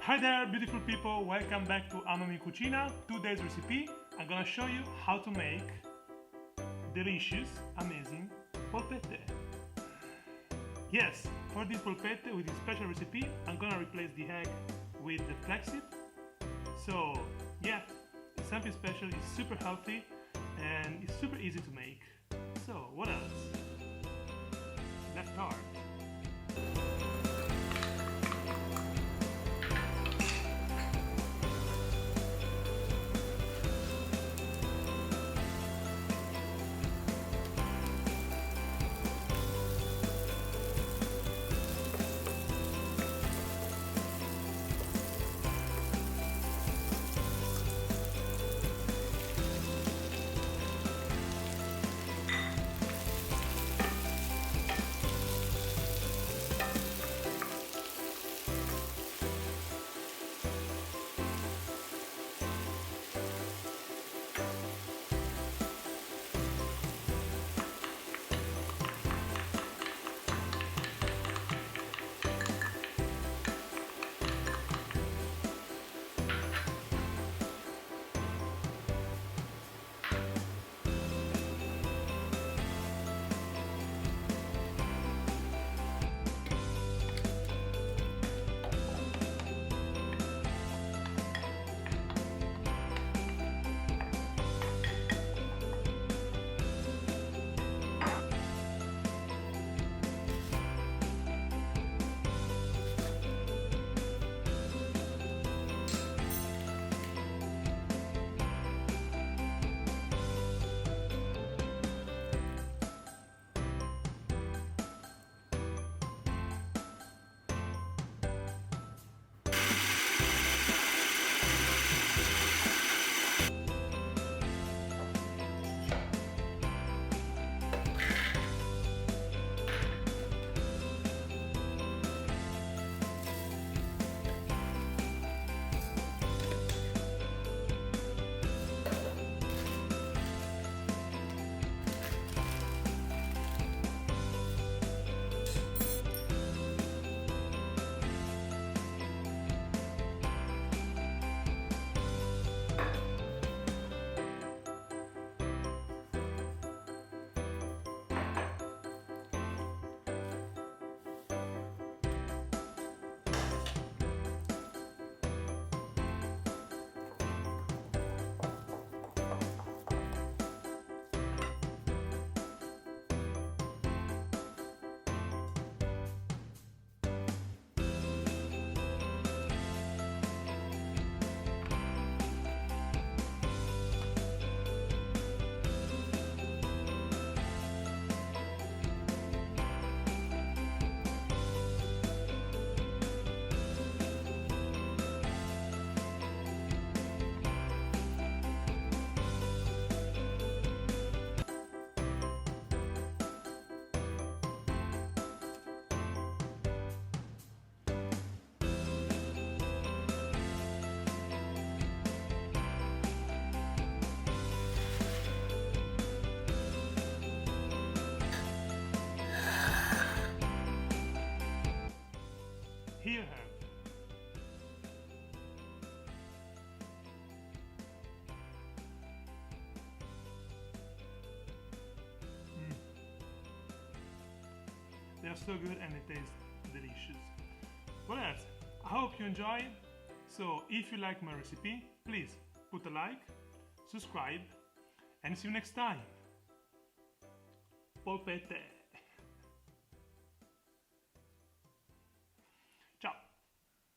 Hi there, beautiful people. Welcome back to Amami Cucina. Today's recipe, I'm gonna show you how to make delicious, amazing polpette. Yes, for this polpette with this special recipe, I'm gonna replace the egg with the flaxseed. So yeah, it's something special. It's super healthy and it's super easy to make. So what else? Let's start. Here you have. They are so good and they taste delicious. What else? I hope you enjoy. So if you like my recipe, please put a like, subscribe, and see you next time. Polpette.